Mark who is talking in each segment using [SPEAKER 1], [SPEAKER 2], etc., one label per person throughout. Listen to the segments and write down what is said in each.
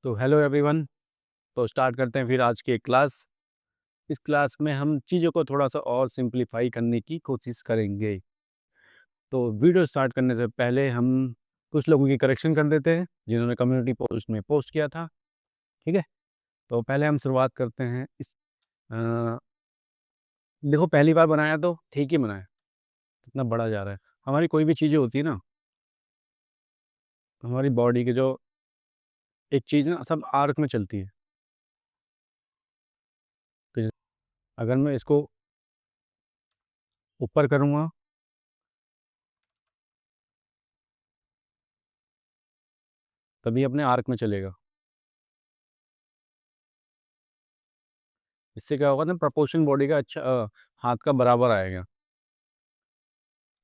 [SPEAKER 1] तो hello everyone. तो start करते हैं फिर आज की एक क्लास। इस क्लास में हम चीज़ों को थोड़ा सा और सिंप्लीफाई करने की कोशिश करेंगे। तो वीडियो स्टार्ट करने से पहले हम कुछ लोगों की करेक्शन कर देते हैं जिन्होंने कम्युनिटी पोस्ट में पोस्ट किया था। ठीक है, तो पहले हम शुरुआत करते हैं अ, देखो पहली बार बनाया तो ठीक ही बनाया, इतना बड़ा जा रहा है। हमारी कोई भी चीज़ें होती है ना, हमारी बॉडी की जो एक चीज़ ना सब आर्क में चलती है। तो अगर मैं इसको ऊपर करूँगा तभी अपने आर्क में चलेगा। इससे क्या होगा ना, प्रपोर्शन बॉडी का अच्छा हाथ का बराबर आएगा।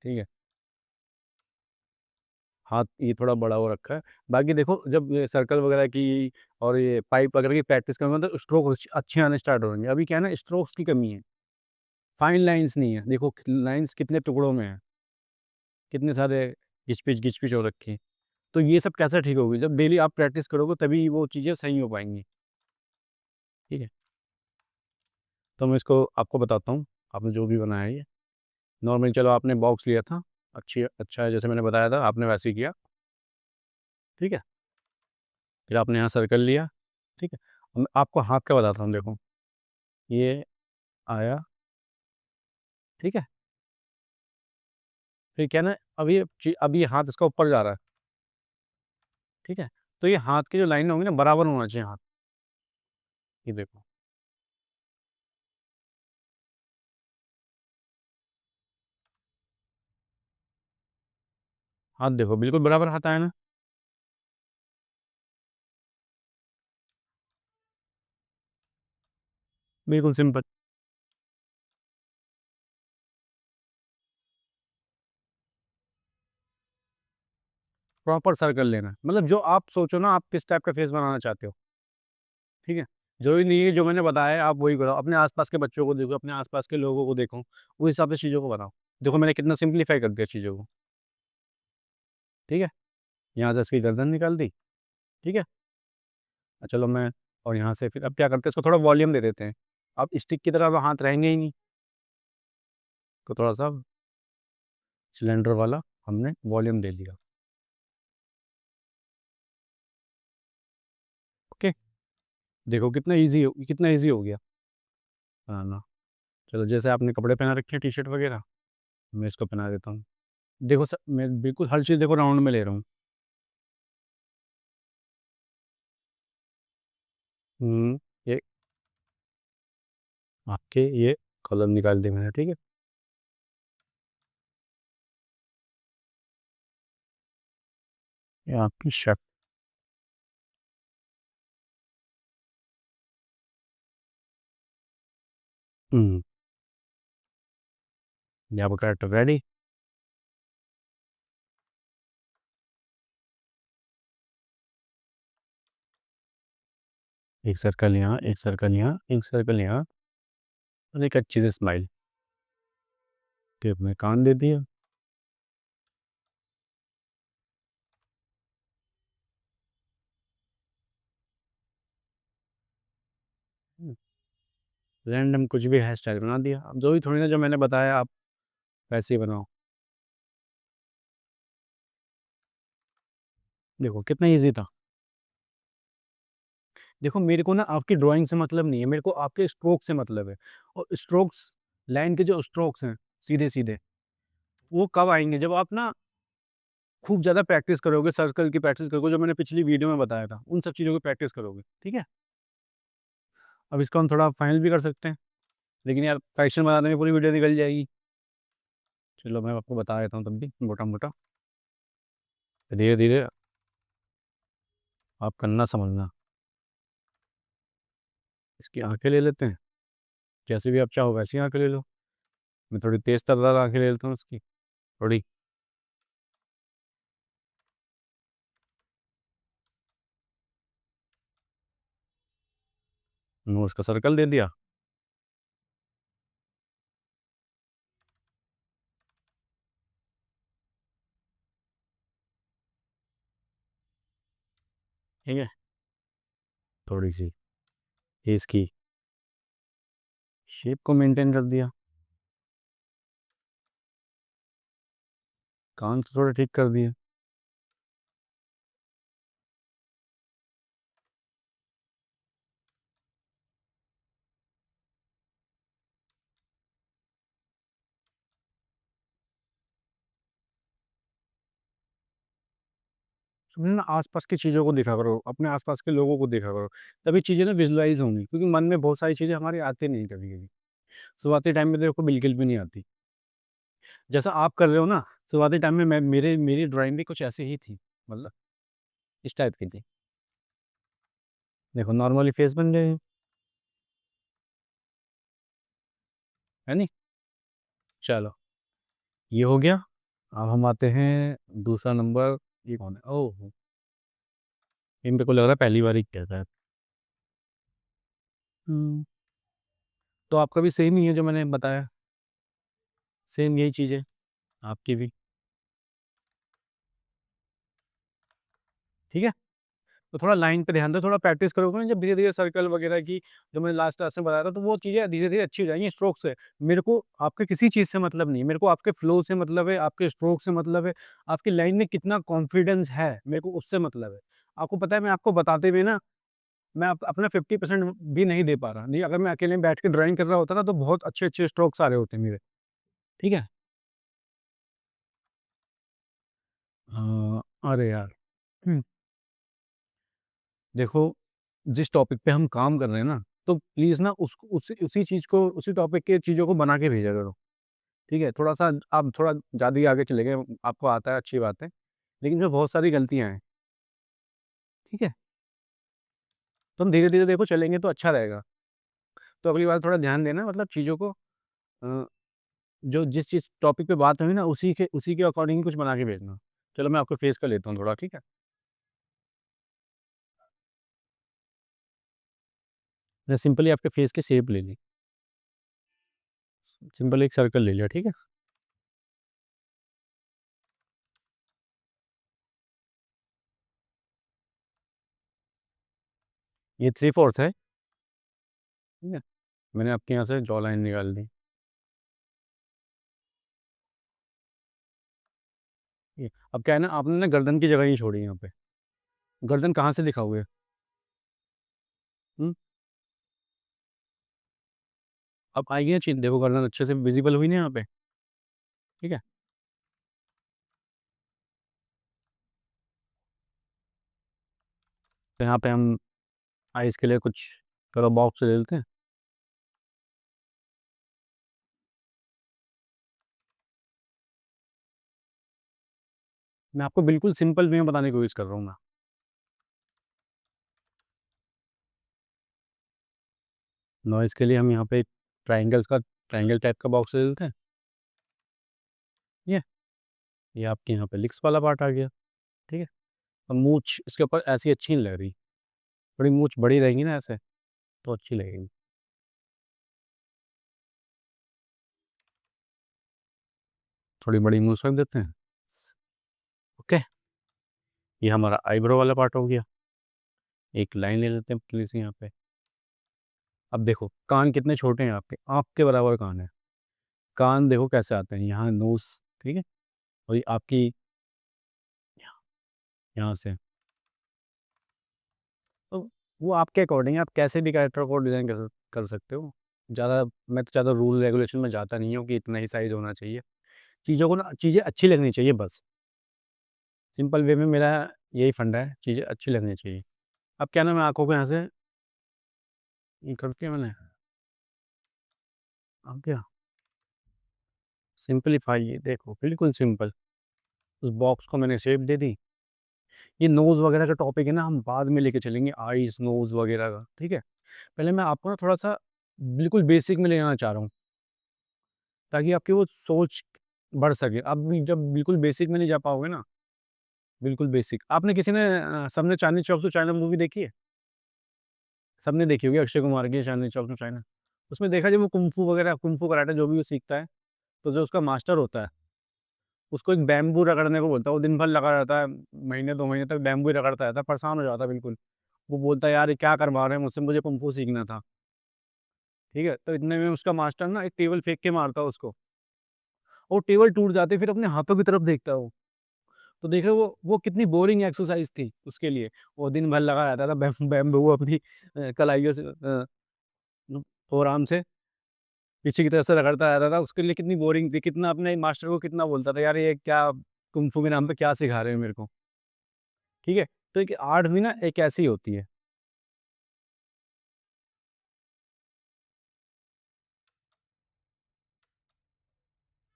[SPEAKER 1] ठीक है, हाथ ये थोड़ा बड़ा हो रखा है। बाकी देखो जब ये सर्कल वगैरह की और ये पाइप वगैरह की प्रैक्टिस करूँगा तो स्ट्रोक अच्छे आने स्टार्ट हो जाएंगे। अभी क्या है ना, स्ट्रोक्स की कमी है, फाइन लाइंस नहीं है। देखो लाइंस कितने टुकड़ों में है, कितने सारे घिच पिच हो रखे हैं। तो ये सब कैसे ठीक होगी, जब डेली आप प्रैक्टिस करोगे तभी वो चीज़ें सही हो पाएंगी। ठीक है, तो मैं इसको आपको बताता हूँ। आपने जो भी बनाया है ये नॉर्मली, चलो आपने बॉक्स लिया था, अच्छा है, जैसे मैंने बताया था आपने वैसे ही किया। ठीक है, फिर आपने यहाँ सर्कल लिया। ठीक है, अब मैं आपको हाथ का बताता हूँ। देखो ये आया, ठीक है। फिर क्या है ना, अब ये हाथ इसका ऊपर जा रहा है। ठीक है, तो ये हाथ की जो लाइन होंगी ना बराबर होना चाहिए हाथ। ये देखो, हाथ देखो बिल्कुल बराबर हाथ आया ना। बिल्कुल सिंपल। प्रॉपर सर्कल लेना है। मतलब जो आप सोचो ना, आप किस टाइप का फेस बनाना चाहते हो। ठीक है, जरूरी नहीं है जो मैंने बताया है आप वही करो। अपने आसपास के बच्चों को देखो, अपने आसपास के लोगों को देखो, उस हिसाब से चीज़ों को बनाओ। देखो मैंने कितना सिंप्लीफाई कर दिया चीज़ों को। ठीक है, यहाँ से इसकी गर्दन निकाल दी। ठीक है, चलो मैं, और यहाँ से फिर अब क्या करते हैं, इसको थोड़ा वॉल्यूम दे देते हैं। अब स्टिक की तरह अब हाथ रहेंगे ही नहीं, तो थोड़ा सा सिलेंडर वाला हमने वॉल्यूम दे दिया। ओके, देखो कितना इजी हो गया। हाँ ना, चलो जैसे आपने कपड़े पहना रखे हैं टी शर्ट वगैरह, मैं इसको पहना देता हूँ। देखो सर, मैं बिल्कुल हर चीज़ देखो राउंड में ले रहा हूँ। ये आपके ये कॉलम निकाल दी मैंने। ठीक है, ये आपकी शर्ट। हम्म, ये आपका करेक्ट रेडी। एक सर्कल यहाँ, एक सर्कल यहाँ, एक सर्कल यहाँ, और एक अच्छी सी स्माइल के अपने कान दे दिया। रैंडम कुछ भी हेयर स्टाइल बना दिया। अब जो भी थोड़ी ना, जो मैंने बताया आप वैसे ही बनाओ। देखो कितना इजी था। देखो मेरे को ना आपकी ड्राइंग से मतलब नहीं है, मेरे को आपके स्ट्रोक से मतलब है। और स्ट्रोक्स, लाइन के जो स्ट्रोक्स हैं सीधे सीधे, वो कब आएंगे, जब आप ना खूब ज़्यादा प्रैक्टिस करोगे, सर्कल की प्रैक्टिस करोगे, जो मैंने पिछली वीडियो में बताया था उन सब चीज़ों की प्रैक्टिस करोगे। ठीक है, अब इसको हम थोड़ा फाइनल भी कर सकते हैं, लेकिन यार फैक्शन बनाने में पूरी वीडियो निकल जाएगी। चलो मैं आपको बता देता हूँ तब भी मोटा मोटा, धीरे धीरे आप करना समझना। इसकी आंखें ले लेते हैं, जैसे भी आप चाहो वैसी आंखें ले लो। मैं थोड़ी तेज़ तर्रार आंखें ले लेता हूँ इसकी, थोड़ी। नोज़ का सर्कल दे दिया। ठीक है, थोड़ी-सी फेस की शेप को मेंटेन कर दिया, कान तो थोड़ा ठीक कर दिए। तुमने ना आस-पास की चीज़ों को देखा करो, अपने आस-पास के लोगों को देखा करो, तभी चीज़ें ना विज़ुअलाइज़ होंगी, क्योंकि मन में बहुत सारी चीज़ें हमारी आती नहीं कभी-कभी। शुरुआती टाइम में देखो बिल्कुल भी नहीं आती। जैसा आप कर रहे हो ना, शुरुआती टाइम में मैं मेरी ड्राइंग भी कुछ ऐसी ही थी, मतलब इस टाइप की थी। देखो नॉर्मली फेस बन गए, है नहीं? चलो, ये हो गया। अब हम आते हैं दूसरा नंबर, ये कौन है? ओह! ये मेरे को लग रहा है पहली बार ही किया था। हुँ, तो आपका भी सेम ही है जो मैंने बताया, सेम यही चीज़ है, आपकी भी, ठीक है? तो थोड़ा लाइन पे ध्यान दो, थोड़ा प्रैक्टिस करोगे ना जब धीरे-धीरे सर्कल वगैरह की, जो मैंने लास्ट क्लास में बताया था, तो वो चीज़ें धीरे-धीरे अच्छी हो जाएँगी स्ट्रोक से। मेरे को आपके किसी चीज़ से मतलब नहीं है, मेरे को आपके फ्लो से मतलब है, आपके स्ट्रोक से मतलब है, आपकी लाइन में कितना कॉन्फिडेंस है, मेरे को उससे मतलब है। आपको पता है मैं आपको बताते हुए ना, मैं अपना 50% भी नहीं दे पा रहा। नहीं, अगर मैं अकेले में बैठ के ड्राइंग कर रहा होता ना, तो बहुत अच्छे-अच्छे स्ट्रोक्स आ रहे होते मेरे, ठीक है? अरे यार! हुँ, देखो, जिस टॉपिक पे हम काम कर रहे हैं ना, तो प्लीज़ ना उसको उसी चीज़ को, उसी टॉपिक की चीज़ों को बना के भेजा करो, ठीक है? थोड़ा-सा आप थोड़ा ज़्यादा ही आगे चले गए, आपको आता है अच्छी बात है, लेकिन इसमें बहुत सारी गलतियाँ हैं, ठीक है? तो हम धीरे-धीरे देखो चलेंगे तो अच्छा रहेगा। तो अगली बार थोड़ा ध्यान देना, मतलब चीज़ों को अ, जो जिस चीज़ टॉपिक पे बात हुई ना, उसी के अकॉर्डिंग ही कुछ बना के भेजना। चलो मैं आपको फेस का लेता हूँ थोड़ा, ठीक है? मैंने सिंपली आपके फेस की शेप ले ली, सिंपल एक सर्कल ले लिया, ठीक है? ये 3/4 है, ठीक है? मैंने आपके यहाँ से जॉ लाइन निकाल दी। ये अब क्या है ना, आपने ना गर्दन की जगह नहीं छोड़ी यहाँ पे। गर्दन कहाँ से दिखाओगे? हुँ? अब आएगी ना चीज़, देखो गर्दन अच्छे से विज़िबल हुई ना यहाँ पे, ठीक है? तो यहाँ पे हम आइज़ के लिए कुछ कलर बॉक्स ले लेते हैं। मैं आपको बिल्कुल सिंपल वे में बताने की कोशिश कर रहा हूँ मैं। नॉइज़ के लिए हम यहाँ पे ट्रायंगल टाइप का बॉक्स ले लेते हैं, ठीक है? ये आपके यहाँ पे लिप्स वाला पार्ट आ गया, ठीक है? अब मूंछ इसके ऊपर ऐसी अच्छी नहीं लग रही, थोड़ी मूंछ बड़ी रहेगी ना ऐसे, तो अच्छी लगेगी। थोड़ी बड़ी मूंछ रख देते हैं, ओके? ये हमारा आईब्रो वाला पार्ट हो गया। एक लाइन ले लेते हैं पतली सी यहाँ पे। अब देखो कान कितने छोटे हैं आपके, आँख के बराबर कान है। कान देखो कैसे आते हैं, यहाँ नोज़, ठीक है? और ये आपकी यहाँ से, तो वो आपके अकॉर्डिंग है, आप कैसे भी कैरेक्टर को डिज़ाइन कर सकते हो। ज़्यादा मैं तो ज़्यादा रूल रेगुलेशन में जाता नहीं हूँ कि इतना ही साइज़ होना चाहिए। चीज़ों को ना, चीज़ें अच्छी लगनी चाहिए बस। सिंपल वे में मेरा यही फंडा है, चीज़ें अच्छी लगनी चाहिए। अब क्या ना, मैं आँखों को यहाँ से ये करके मैंने, अब क्या सिंपलीफाई, ये देखो बिल्कुल सिंपल। उस बॉक्स को मैंने शेप दे दी। ये नोज़ वगैरह का टॉपिक है ना, हम बाद में लेके चलेंगे, आईज़, नोज़ वगैरह का, ठीक है? पहले मैं आपको ना थोड़ा-सा बिल्कुल बेसिक में ले जाना चाह रहा हूँ, ताकि आपकी वो सोच बढ़ सके। आप भी जब बिल्कुल बेसिक में नहीं जा पाओगे ना, बिल्कुल बेसिक, आपने किसी ने सबने Chandni Chowk to China movie देखी है? सबने देखी होगी, अक्षय कुमार की चांदनी चौक टू चाइना। उसमें देखा जब वो कुंग-फू वगैरह, कुंग-फू कराटे जो भी वो सीखता है, तो जो उसका मास्टर होता है, उसको एक बैम्बू रगड़ने को बोलता है, वो दिन भर लगा रहता है, महीने 2 महीने तक बैम्बू ही रगड़ता रहता है, परेशान हो जाता है बिल्कुल। वो बोलता है, "यार ये क्या करवा रहे हैं मुझसे, मुझे कुंग फू सीखना था।" ठीक है? तो इतने में उसका मास्टर ना एक टेबल फेंक के मारता है उसको, और टेबल टूट जाती है, फिर अपने हाथों की तरफ देखता है वो। तो देख रहे हो वो कितनी बोरिंग एक्सरसाइज़ थी उसके लिए। वो दिन भर लगा रहता था बैम्बू अपनी कलाइयों से फोरआर्म से पीछे की तरफ से रगड़ता रहता था, उसके लिए कितनी बोरिंग थी, कितना अपने मास्टर को कितना बोलता था, "यार ये क्या कुंग फू के नाम पे क्या सिखा रहे हो मेरे को?" ठीक है? तो एक आर्ट भी ना एक ऐसी होती है,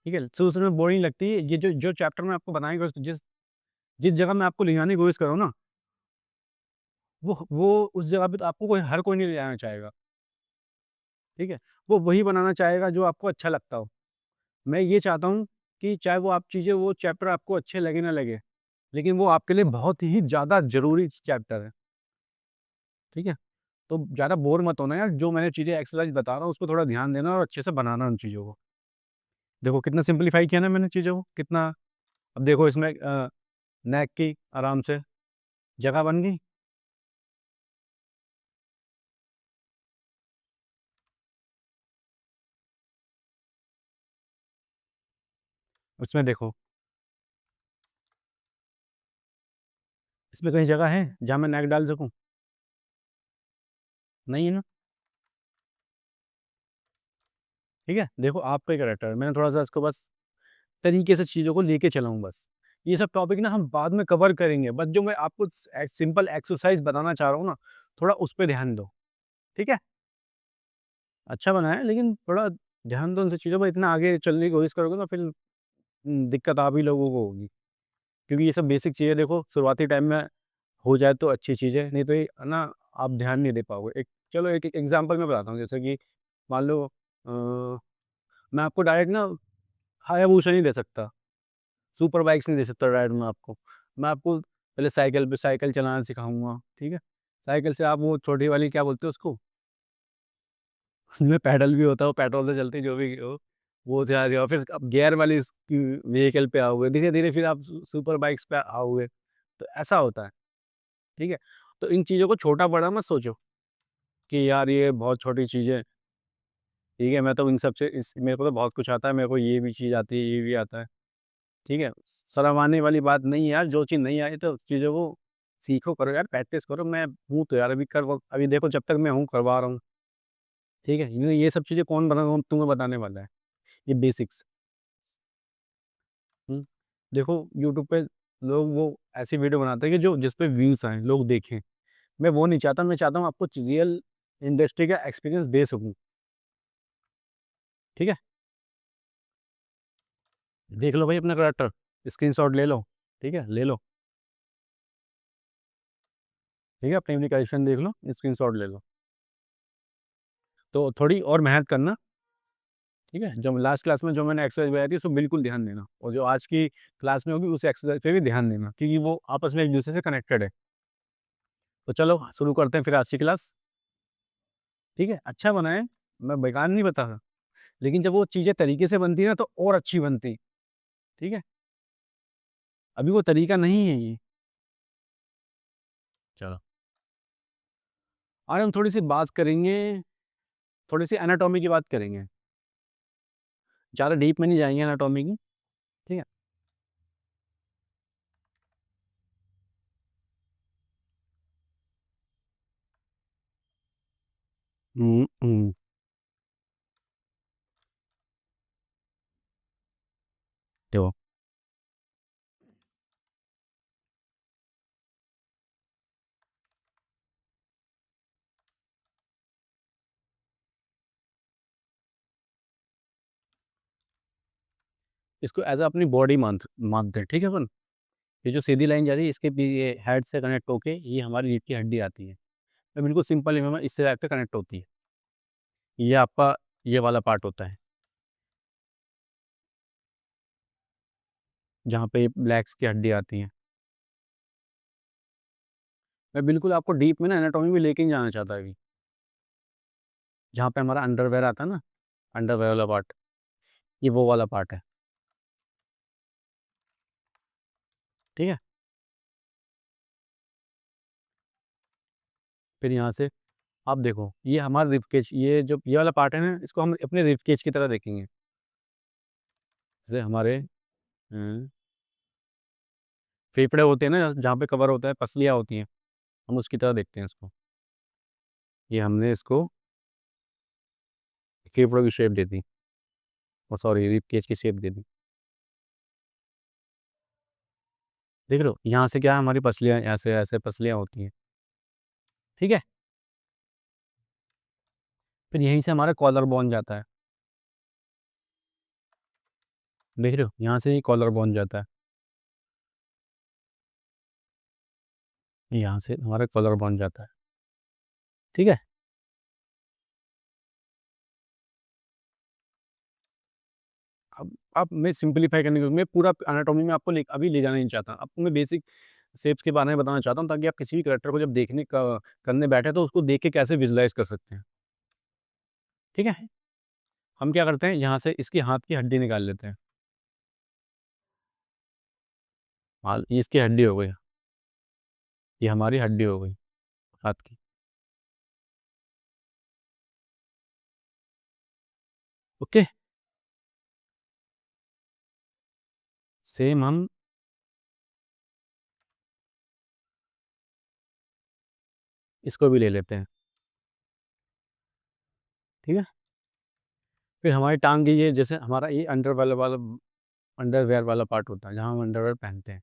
[SPEAKER 1] ठीक है? तो उसमें बोरिंग लगती है, ये जो जो चैप्टर मैं आपको बताएँगा, जिस जिस जगह मैं आपको ले जाने की कोशिश कर रहा हूँ ना, वो उस जगह पे तो आपको कोई हर कोई नहीं ले जाना चाहेगा, ठीक है? वो वही बनाना चाहेगा जो आपको अच्छा लगता हो। मैं ये चाहता हूँ कि चाहे वो आप चीज़ें वो चैप्टर आपको अच्छे लगे ना लगे, लेकिन वो आपके लिए बहुत ही ज़्यादा ज़रूरी चैप्टर है, ठीक है? तो ज़्यादा बोर मत होना यार, जो मैंने चीज़ें एक्सरसाइज़ बता रहा हूँ, उस पे थोड़ा ध्यान देना और अच्छे से बनाना उन चीज़ों को। देखो कितना सिम्प्लीफाई किया ना मैंने चीज़ों को, कितना अब देखो इसमें नेक की आराम से जगह बन गई। उसमें देखो, इसमें कहीं जगह है जहाँ मैं नेक डाल सकूँ? नहीं है ना, ठीक है? देखो आपका ही कैरेक्टर है, मैंने थोड़ा-सा इसको बस तरीके से चीज़ों को लेके चला हूँ बस। ये सब टॉपिक ना हम बाद में कवर करेंगे, बस जो मैं आपको सिंपल एक्सरसाइज़ बताना चाह रहा हूँ ना, थोड़ा उस पे ध्यान दो, ठीक है? अच्छा बना है, लेकिन थोड़ा ध्यान दो उन सब चीज़ों पे, इतना आगे चलने की कोशिश करोगे ना फिर दिक्कत आप ही लोगों को होगी। क्योंकि ये सब बेसिक चीज़ें देखो शुरुआती टाइम में हो जाए तो अच्छी चीज़ है, नहीं तो ये ना आप ध्यान नहीं दे पाओगे। एक चलो एक एग्ज़ाम्पल मैं बताता हूँ, जैसे कि मान लो मैं आपको डायरेक्ट ना हायाबुसा नहीं दे सकता, सुपर बाइक्स नहीं दे सकता डायरेक्ट मैं आपको। मैं आपको पहले साइकिल पे साइकिल चलाना सिखाऊँगा, ठीक है? साइकिल से आप वो छोटी वाली क्या बोलते हैं उसको? उसमें पैडल भी होता है, वो पेट्रोल से चलती है जो भी हो, वो से आ रही हो, फिर अब गियर वाली व्हीकल पे आओगे, धीरे-धीरे फिर आप सुपर बाइक्स पे आओगे, तो ऐसा होता है, ठीक है? तो इन चीज़ों को छोटा-बड़ा मत सोचो कि यार ये बहुत छोटी चीज़ है, ठीक है? मैं तो इन सब से इस मेरे को तो बहुत कुछ आता है, मेरे को ये भी चीज़ आती है, ये भी आता है, ठीक है? शर्म आने वाली बात नहीं है यार, जो चीज़ नहीं आई तो चीज़ों को सीखो, करो यार, प्रैक्टिस करो। मैं हूँ तो यार अभी देखो जब तक मैं हूँ करवा रहा हूँ, ठीक है? ये सब चीज़ें कौन बना तुम्हें बताने वाला है, ये बेसिक्स। हुँ। देखो यूट्यूब पे लोग वो ऐसी वीडियो बनाते हैं कि जो जिस पे व्यूज़ आएँ, लोग देखें। मैं वो नहीं चाहता, मैं चाहता हूँ आपको रियल इंडस्ट्री का एक्सपीरियंस दे सकूँ, ठीक है? देख लो भाई अपना करैक्टर, स्क्रीनशॉट ले लो, ठीक है? ले लो, ठीक है? अपनी अपनी करेक्शन देख लो, स्क्रीनशॉट ले लो। तो थोड़ी और मेहनत करना, ठीक है? जो लास्ट क्लास में जो मैंने एक्सरसाइज़ बताई थी, उसको बिल्कुल ध्यान देना और जो आज की क्लास में होगी, उस एक्सरसाइज़ पे भी ध्यान देना क्योंकि वो आपस में एक-दूसरे से कनेक्टेड है। तो चलो शुरू करते हैं फिर आज की क्लास, ठीक है? अच्छा बना है, मैं बेकार नहीं बता रहा। लेकिन जब वो चीज़ें तरीके से बनती है ना तो और अच्छी बनती, ठीक है? अभी वो तरीका नहीं है ये। चलो। आज हम थोड़ी-सी बात करेंगे, थोड़ी-सी एनाटॉमी की बात करेंगे। ज़्यादा डीप में नहीं जाएँगे एनाटॉमी की, ठीक है? हुँ। देखो, इसको एज़ अ अपनी बॉडी मानते हैं, ठीक है अपन? ये जो सीधी लाइन जा रही है इसके भी ये हेड से कनेक्ट होके ये हमारी रीढ़ की हड्डी आती है। तो बिल्कुल सिंपल वे में इससे जाके कनेक्ट होती है। ये आपका ये वाला पार्ट होता है, जहाँ पे लेग्स की हड्डी आती है। मैं बिल्कुल आपको डीप में ना एनाटॉमी में लेके नहीं जाना चाहता अभी। जहाँ पे हमारा अंडरवेयर आता है ना, अंडरवेयर वाला पार्ट, ये वो वाला पार्ट है, ठीक है? फिर यहाँ से आप देखो, ये हमारा रिब केज, ये जो ये वाला पार्ट है ना, इसको हम अपने रिब केज की तरह देखेंगे। जैसे हमारे फेफड़े होते हैं ना, जहाँ पे कवर होता है, पसलियाँ होती हैं, हम उसकी तरह देखते हैं इसको। ये हमने इसको फेफड़ों की शेप दे दी, और सॉरी रिब केज की शेप दे दी। देख रहे हो, यहाँ से क्या है, हमारी पसलियाँ ऐसे ऐसे पसलियाँ होती हैं, ठीक है। फिर यहीं से हमारा कॉलर बोन जाता है, देख रहे हो, यहाँ से ही कॉलर बोन जाता है, यहाँ से हमारा कॉलर बोन जाता है, ठीक है। अब मैं सिंपलीफाई करने को, मैं पूरा एनाटॉमी में आपको अभी ले जाना नहीं चाहता, आपको मैं बेसिक शेप्स के बारे में बताना चाहता हूँ, ताकि आप किसी भी कैरेक्टर को जब देखने का करने बैठे तो उसको देख के कैसे विजुलाइज कर सकते हैं, ठीक है। हम क्या करते हैं, यहाँ से इसकी हाथ की हड्डी निकाल लेते हैं, ये इसकी हड्डी हो गई, ये हमारी हड्डी हो गई हाथ की, ओके। सेम हम इसको भी ले लेते हैं, ठीक है। फिर हमारी टांग की, ये जैसे हमारा ये वाला अंडरवेयर वाला पार्ट होता है, जहाँ हम अंडरवेयर पहनते हैं,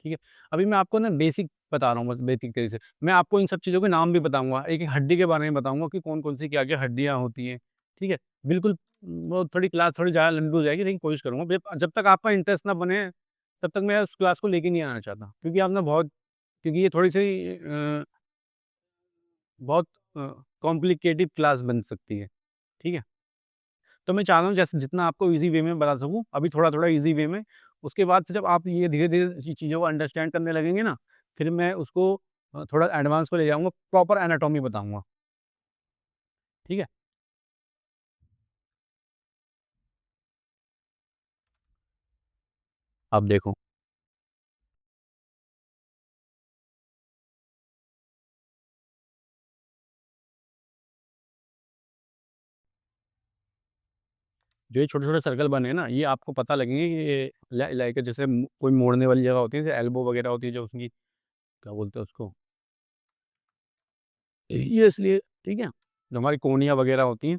[SPEAKER 1] ठीक है। अभी मैं आपको ना बेसिक बता रहा हूँ, बस बेसिक तरीके से। मैं आपको इन सब चीज़ों के नाम भी बताऊँगा, एक-एक हड्डी के बारे में बताऊँगा कि कौन-कौन सी क्या-क्या हड्डियाँ होती हैं, ठीक है। बिल्कुल, वो थोड़ी क्लास थोड़ी ज़्यादा लंबी हो जाएगी, लेकिन कोशिश करूँगा। जब जब तक आपका इंटरेस्ट ना बने, तब तक मैं उस क्लास को लेके नहीं आना चाहता। क्योंकि आप ना बहुत, क्योंकि ये थोड़ी-सी बहुत कॉम्प्लिकेटेड क्लास बन सकती है, ठीक है। तो मैं चाह रहा हूँ जैसे जितना आपको ईज़ी वे में बता सकूँ, अभी थोड़ा-थोड़ा ईज़ी वे में, उसके बाद से जब आप ये धीरे-धीरे चीज़ों को अंडरस्टैंड करने लगेंगे ना, फिर मैं उसको थोड़ा एडवांस में ले जाऊँगा, प्रॉपर एनाटॉमी बताऊँगा, ठीक है? अब देखो, जो ये छोटे-छोटे सर्कल बने हैं ना, ये आपको पता लगेंगे कि ये लाइक जैसे कोई मोड़ने वाली जगह होती है, जैसे एल्बो वगैरह होती है, जो उसकी क्या बोलते हैं उसको? ये इसलिए, ठीक है? जो हमारी कोहनियाँ वगैरह होती हैं,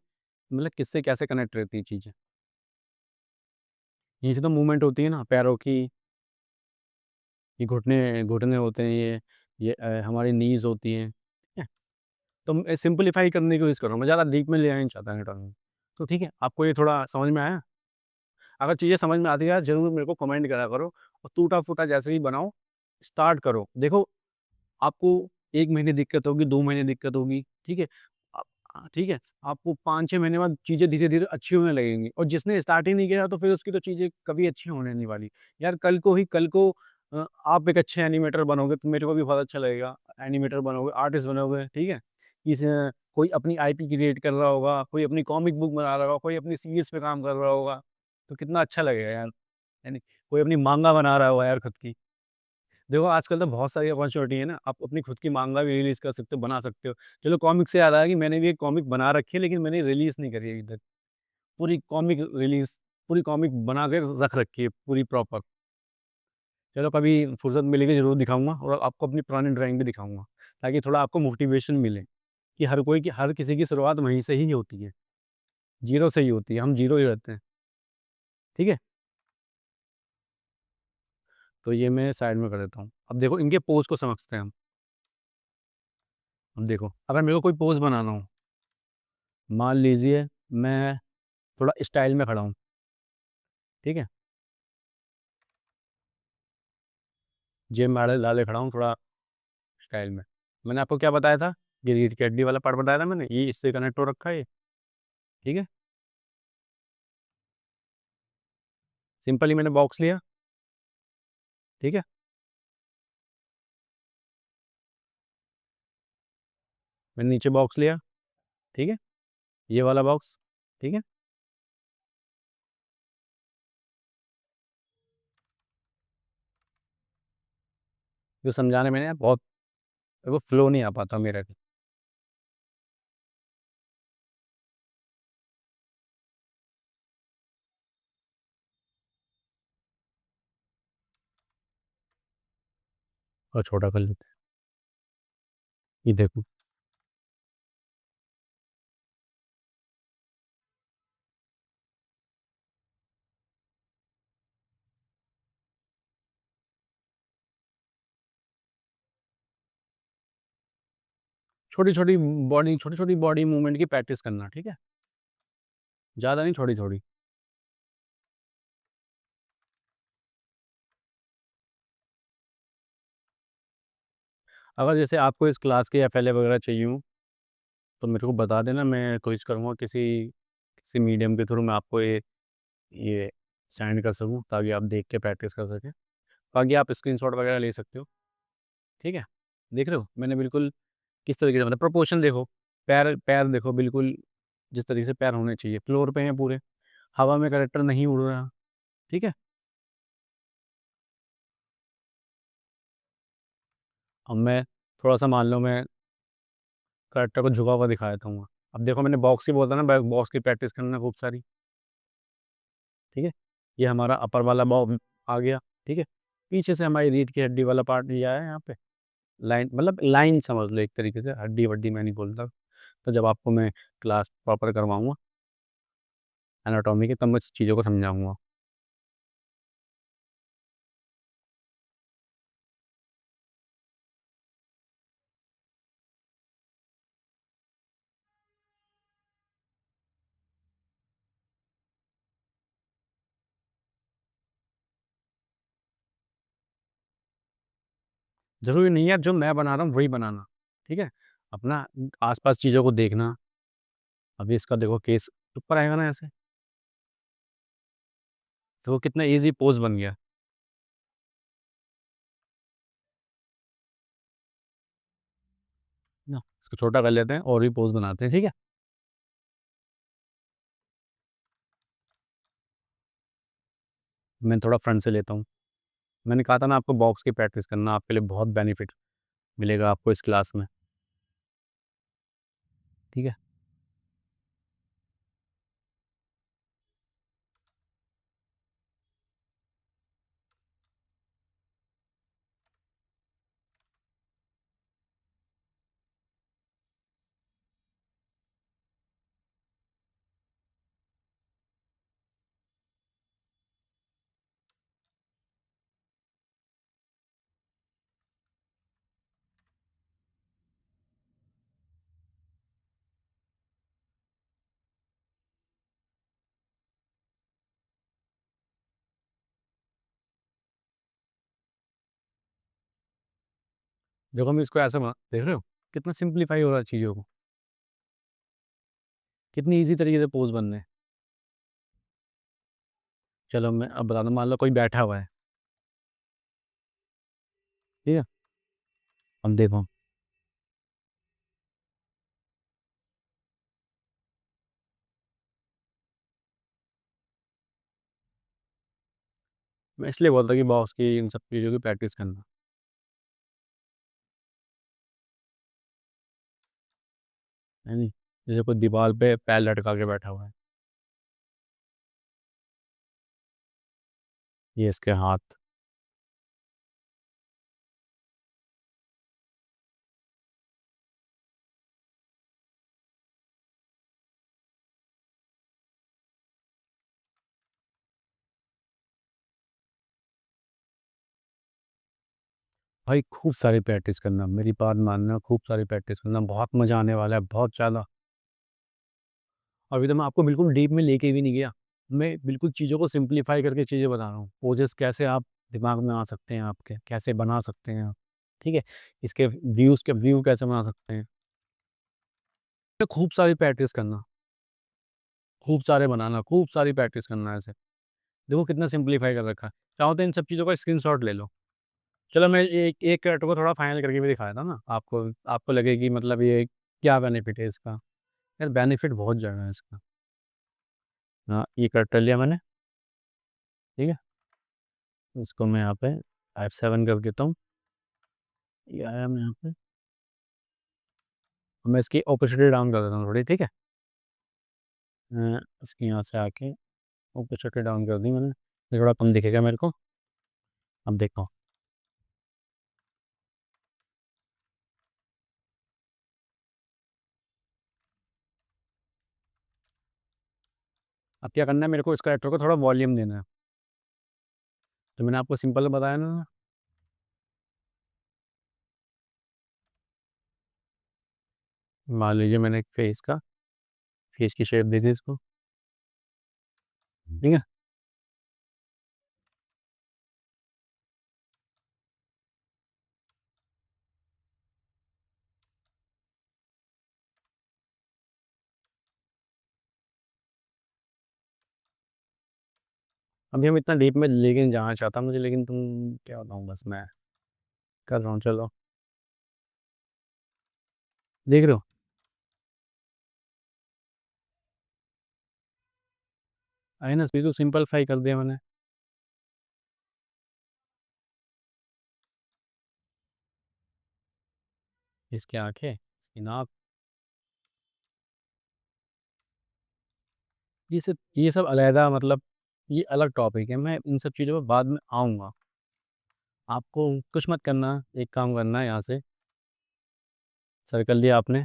[SPEAKER 1] मतलब किससे कैसे कनेक्ट रहती हैं चीज़ें। यहीं से तो मूवमेंट होती है ना पैरों की, ये घुटने घुटने होते हैं, ये हमारी नीज़ होती हैं, ठीक है? तो मैं सिंपलीफाई करने की कोशिश कर रहा हूँ, मैं ज़्यादा डीप में ले जाना नहीं चाहता एनाटॉमी। तो ठीक है, आपको ये थोड़ा समझ में आया? अगर चीज़ें समझ में आती है, ज़रूर मेरे को कमेंट करा करो, और टूटा-फूटा जैसे ही बनाओ, स्टार्ट करो। देखो, आपको 1 महीने दिक्कत होगी, 2 महीने दिक्कत होगी, ठीक है? ठीक है? आपको 5-6 महीने बाद चीज़ें धीरे-धीरे अच्छी होने लगेंगी, और जिसने स्टार्ट ही नहीं किया, तो फिर उसकी तो चीज़ें कभी अच्छी होने नहीं वाली। यार, कल को आप एक अच्छे एनिमेटर बनोगे, तो मेरे को भी बहुत अच्छा लगेगा। एनिमेटर बनोगे, आर्टिस्ट बनोगे, ठीक है? किसी कोई अपनी आईपी क्रिएट कर रहा होगा, कोई अपनी कॉमिक बुक बना रहा होगा, कोई अपनी सीरीज़ पे काम कर रहा होगा, तो कितना अच्छा लगेगा यार, है नहीं? कोई अपनी माँगा बना रहा होगा यार खुद की। देखो, आजकल तो बहुत सारी अपॉर्च्युनिटी है ना, आप अपनी खुद की माँगा भी रिलीज़ कर सकते हो, बना सकते हो। चलो, कॉमिक से याद आया कि मैंने भी एक कॉमिक बना तक है, लेकिन मैंने रिलीज़ नहीं करी है अभी तक। पूरी कॉमिक रिलीज़ पूरी कॉमिक बना के रख रखी है, पूरी प्रॉपर। चलो, कभी फुर्सत मिलेगी ज़रूर दिखाऊँगा, और आपको अपनी पुरानी ड्राइंग भी दिखाऊँगा, ताकि थोड़ा आपको मोटिवेशन मिले कि हर किसी की शुरुआत वहीं से ही होती है, ज़ीरो से ही होती है, हम ज़ीरो ही रहते हैं, ठीक है? तो ये मैं साइड में कर देता हूँ। अब देखो, इनके पोज़ को समझते हैं हम। अब देखो, अगर मेरे को कोई पोज़ बनाना हो, मान लीजिए मैं थोड़ा स्टाइल में खड़ा हूँ, ठीक है? जेब में हाथ डाले खड़ा हूँ, थोड़ा स्टाइल में। मैंने आपको क्या बताया था? ये रीढ़ की हड्डी वाला पार्ट बताया था मैंने, ये इससे कनेक्ट हो रखा है ये, ठीक है? सिंपली मैंने बॉक्स लिया, ठीक है? मैंने नीचे बॉक्स लिया, ठीक है? ये वाला बॉक्स, ठीक है? जो समझाने में ना बहुत, वो फ्लो नहीं आ पाता मेरा भी। और छोटा कर लेते हैं। ये देखो, छोटी-छोटी छोटी-छोटी बॉडी मूवमेंट की प्रैक्टिस करना, ठीक है? ज़्यादा नहीं, थोड़ी-थोड़ी। अगर जैसे आपको इस क्लास के एफएलए वगैरह चाहिए हों, तो मेरे को बता देना, मैं कोशिश करूँगा किसी किसी मीडियम के थ्रू मैं आपको ये सेंड कर सकूँ, ताकि आप देख के प्रैक्टिस कर सकें। बाकी आप स्क्रीनशॉट वगैरह ले सकते हो, ठीक है? देख रहे हो? मैंने बिल्कुल किस तरीके से, मतलब प्रोपोर्शन देखो, पैर पैर देखो बिल्कुल जिस तरीके से पैर होने चाहिए, फ्लोर पे हैं पूरे, हवा में कैरेक्टर नहीं उड़ रहा, ठीक है? अब मैं थोड़ा-सा मान लो मैं कैरेक्टर को झुका हुआ दिखा देता हूँ। अब देखो, मैंने बॉक्स की बोला था ना, बॉक्स की प्रैक्टिस करना खूब सारी, ठीक है? ये हमारा अपर वाला आ गया, ठीक है? पीछे से हमारी रीढ़ की हड्डी वाला पार्ट ये आया यहाँ पे, लाइन मतलब लाइन समझ लो एक तरीके से, हड्डी-वड्डी मैं नहीं बोलता। तो जब आपको मैं क्लास प्रॉपर करवाऊँगा एनाटॉमी की, तब मैं चीज़ों को समझाऊँगा। ज़रूरी नहीं है जो मैं बना रहा हूँ वही बनाना, ठीक है? अपना आस-पास चीज़ों को देखना। अभी इसका देखो केस ऊपर आएगा ना ऐसे, तो वो कितना ईज़ी पोज़ बन गया, ना? इसको छोटा कर लेते हैं और भी पोज़ बनाते हैं, ठीक है? मैं थोड़ा फ्रंट से लेता हूँ। मैंने कहा था ना आपको बॉक्स की प्रैक्टिस करना, आपके लिए बहुत बेनिफिट मिलेगा आपको इस क्लास में, ठीक है? देखो हम इसको ऐसे बना देख रहे हो? कितना सिम्प्लीफाई हो रहा है चीज़ों को, कितनी ईज़ी तरीके से पोज़ बन रहे हैं। चलो मैं अब बताता हूँ, मान लो कोई बैठा हुआ है, ठीक है? अब देखो, मैं इसलिए बोलता हूँ कि बॉक्स की इन सब चीज़ों की प्रैक्टिस करना, है नहीं? जैसे कोई दीवार पे पैर लटका के बैठा हुआ है, ये इसके हाथ। भाई खूब सारी प्रैक्टिस करना, मेरी बात मानना, खूब सारी प्रैक्टिस करना, बहुत मज़ा आने वाला है, बहुत ज़्यादा। अभी तो मैं आपको बिल्कुल डीप में लेके भी नहीं गया। मैं बिल्कुल चीज़ों को सिम्प्लीफ़ाई करके चीज़ें बता रहा हूँ। पोजेज़ कैसे आप दिमाग में आ सकते हैं आपके, कैसे बना सकते हैं आप, ठीक है? इसके व्यूज़ के व्यू कैसे बना सकते हैं। तो खूब सारी प्रैक्टिस करना, खूब सारे बनाना, खूब सारी प्रैक्टिस करना ऐसे। देखो कितना सिम्प्लीफ़ाई कर रखा है। चाहो तो इन सब चीज़ों का स्क्रीनशॉट ले लो। चलो मैं एक एक करैक्टर को थोड़ा फाइनल करके भी दिखाया था ना आपको, आपको लगे कि मतलब ये क्या बेनिफिट है इसका? यार बेनिफिट बहुत ज़्यादा है इसका। हाँ, ये करैक्टर लिया मैंने, ठीक है? इसको मैं यहाँ पे F7 कर देता हूँ। ये आया मैं यहाँ पे, मैं इसकी ओपेसिटी डाउन कर देता हूँ थोड़ी, ठीक है? इसकी यहाँ से आके ओपेसिटी डाउन कर दी मैंने, ये थोड़ा कम दिखेगा मेरे को। अब देखो, अब क्या करना है, मेरे को इस कैरेक्टर को थोड़ा वॉल्यूम देना है। तो मैंने आपको सिंपल बताया ना, मान लीजिए मैंने एक फेस की शेप दे दी इसको, ठीक है? अभी हम इतना डीप में लेके नहीं जाना चाहता मुझे, लेकिन तुम क्या बताऊँ, बस मैं कर रहा हूँ, चलो। देख रहे हो? आई ना, बिल्कुल सिंपलीफाई कर दिया मैंने। इसकी आँखें, इसकी नाक, ये सब अलहदा, मतलब ये अलग टॉपिक है, मैं इन सब चीज़ों पे बाद में आऊँगा। आपको कुछ मत करना, एक काम करना है, यहाँ से सर्कल लिया आपने,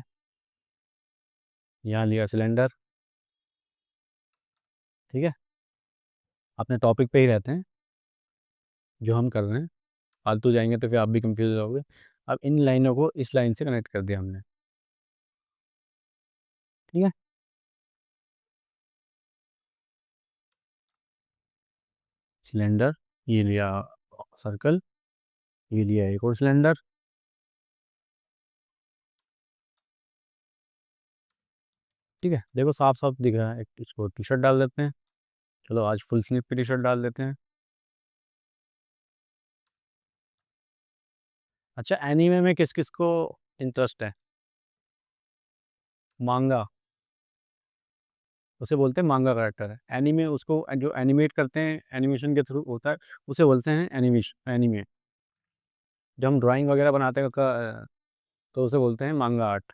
[SPEAKER 1] यहाँ लिया सिलेंडर, ठीक है? अपने टॉपिक पे ही रहते हैं, जो हम कर रहे हैं। फालतू जाएँगे तो फिर आप भी कंफ्यूज हो जाओगे। अब इन लाइनों को इस लाइन से कनेक्ट कर दिया हमने, ठीक है? सिलेंडर, ये लिया सर्कल, ये लिया एक और सिलेंडर, ठीक है? देखो साफ-साफ दिख रहा है, एक इसको टी-शर्ट डाल देते हैं। चलो आज फुल स्लीव की टी-शर्ट डाल देते हैं। अच्छा, एनीमे में किस-किस को इंटरेस्ट है? मांगा, उसे बोलते हैं मांगा कैरेक्टर है। एनीमे उसको जो एनिमेट करते हैं, एनिमेशन के थ्रू होता है, उसे बोलते हैं एनीमे। जब हम ड्राइंग वगैरह बनाते हैं तो उसे बोलते हैं मांगा आर्ट।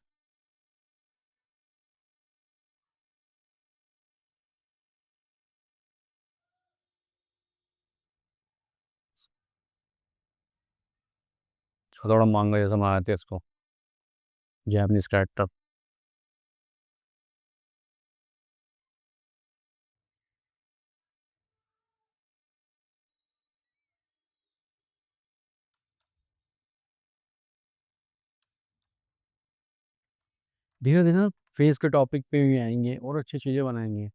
[SPEAKER 1] थोड़ा मांगा जैसा बनाते हैं इसको, जैपनीज़ कैरेक्टर। धीरे-धीरे ना फेस के टॉपिक पे भी आएँगे और अच्छी चीज़ें बनाएँगे।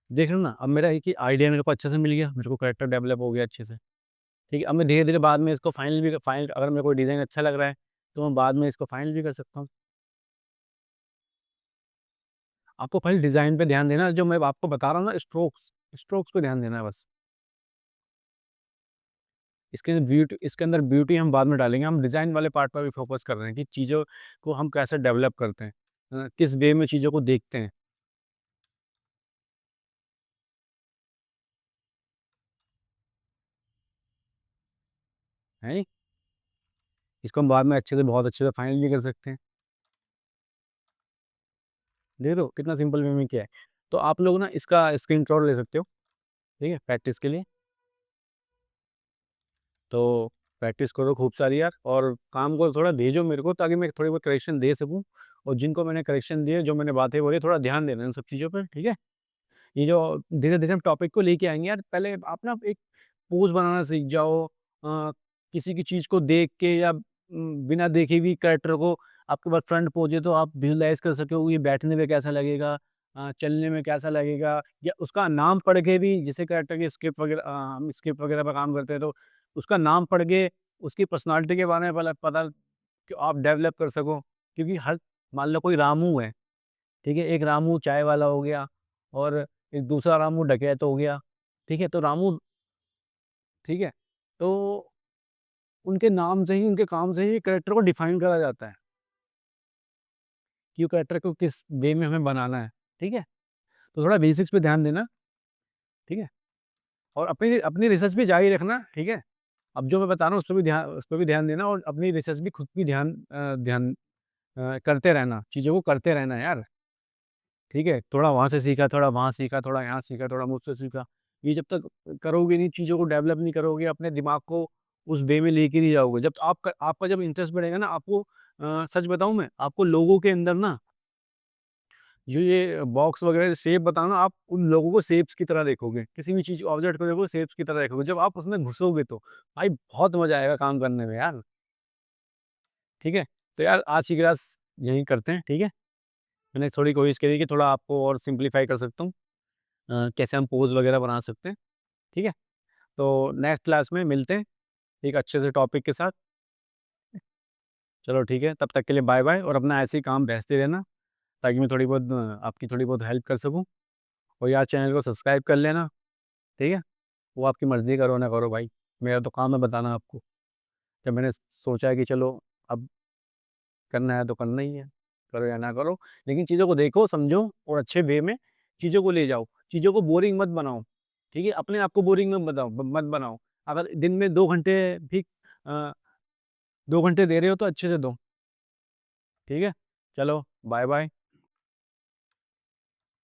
[SPEAKER 1] देख रहे हो ना, अब मेरा एक ही आइडिया मेरे को अच्छे से मिल गया, मेरे को कैरेक्टर डेवलप हो गया अच्छे से, ठीक है? अब मैं धीरे-धीरे बाद में इसको फाइनल अगर मेरे को डिज़ाइन अच्छा लग रहा है, तो मैं बाद में इसको फाइनल भी कर सकता हूँ। आपको पहले डिज़ाइन पे ध्यान देना है, जो मैं आपको बता रहा हूँ ना, स्ट्रोक्स पे ध्यान देना है बस। इसके अंदर ब्यूटी हम बाद में डालेंगे, हम डिज़ाइन वाले पार्ट पर भी फ़ोकस कर रहे हैं कि चीज़ों को हम कैसे डेवलप करते हैं। किस वे में चीज़ों को देखते हैं, हैं? इसको हम बाद में अच्छे से, बहुत अच्छे से फाइनल भी कर सकते हैं। देख रहे हो कितना सिंपल वे में किया है। तो आप लोग ना इसका स्क्रीनशॉट ले सकते हो, ठीक है? प्रैक्टिस के लिए। तो प्रैक्टिस करो खूब सारी यार, और काम को थोड़ा भेजो मेरे को, ताकि मैं थोड़ी बहुत करेक्शन दे सकूँ, और जिनको मैंने करेक्शन दिए, जो मैंने बातें बोली, थोड़ा ध्यान देना इन सब चीज़ों पे, ठीक है? ये जो धीरे-धीरे हम टॉपिक को लेके आएँगे यार, पहले आप ना एक पोज़ बनाना सीख जाओ। किसी की चीज़ को देख के या बिना देखे भी कैरेक्टर को, आपके पास फ्रंट पोज़ है तो आप विज़ुअलाइज़ कर सको ये बैठने में कैसा लगेगा, चलने में कैसा लगेगा, या उसका नाम पढ़ के भी, जैसे कैरेक्टर की स्क्रिप्ट वगैरह, हम स्क्रिप्ट वगैरह पे काम करते हैं, तो उसका नाम पढ़ के उसकी पर्सनैलिटी के बारे में पहले पता कि आप डेवलप कर सको। क्योंकि हर, मान लो कोई रामू है, ठीक है? एक रामू चाय वाला हो गया, और एक दूसरा रामू डकैत हो गया, ठीक है? तो रामू, ठीक है? तो उनके नाम से ही, उनके काम से ही कैरेक्टर को डिफाइन करा जाता है, कि वो कैरेक्टर को किस वे में हमें बनाना है, ठीक है? तो थोड़ा बेसिक्स पे ध्यान देना, ठीक है? और अपनी अपनी रिसर्च भी जारी रखना, ठीक है? अब जो मैं बता रहा हूँ उस पे भी ध्यान देना, और अपनी रिसर्च भी खुद भी करते रहना, चीज़ों को करते रहना यार, ठीक है? थोड़ा वहाँ से सीखा, थोड़ा वहाँ सीखा, थोड़ा यहाँ सीखा, थोड़ा मुझसे सीखा। ये जब तक करोगे नहीं, चीज़ों को डेवलप नहीं करोगे, अपने दिमाग को उस वे में लेके नहीं जाओगे। जब आपका जब इंटरेस्ट बढ़ेगा ना, आपको सच बताऊँ मैं, आपको लोगों के अंदर ना, जो ये बॉक्स वगैरह शेप बताओ ना, आप उन लोगों को शेप्स की तरह देखोगे। किसी भी चीज़ ऑब्जेक्ट को देखो शेप्स की तरह देखोगे। जब आप उसमें घुसोगे तो भाई बहुत मज़ा आएगा काम करने में यार, ठीक है? तो यार आज की क्लास यहीं करते हैं, ठीक है? मैंने थोड़ी कोशिश करी कि थोड़ा आपको और सिम्प्लीफाई कर सकता हूँ, कैसे हम पोज़ वगैरह बना सकते हैं, ठीक है? तो नेक्स्ट क्लास में मिलते हैं, एक अच्छे से टॉपिक के साथ। चलो ठीक है, तब तक के लिए बाय-बाय, और अपना ऐसे ही काम भेजते रहना, ताकि मैं थोड़ी बहुत आपकी थोड़ी बहुत हेल्प कर सकूँ। और यार चैनल को सब्सक्राइब कर लेना, ठीक है? वो आपकी मर्ज़ी, करो ना करो भाई, मेरा तो काम है बताना आपको। जब मैंने सोचा है कि चलो अब करना है तो करना ही है, करो या ना करो, लेकिन चीज़ों को देखो, समझो और अच्छे वे में चीज़ों को ले जाओ। चीज़ों को बोरिंग मत बनाओ, ठीक है? अपने आप को बोरिंग मत बनाओ। अगर दिन में 2 घंटे भी 2 घंटे दे रहे हो तो अच्छे से दो, ठीक है? चलो बाय-बाय।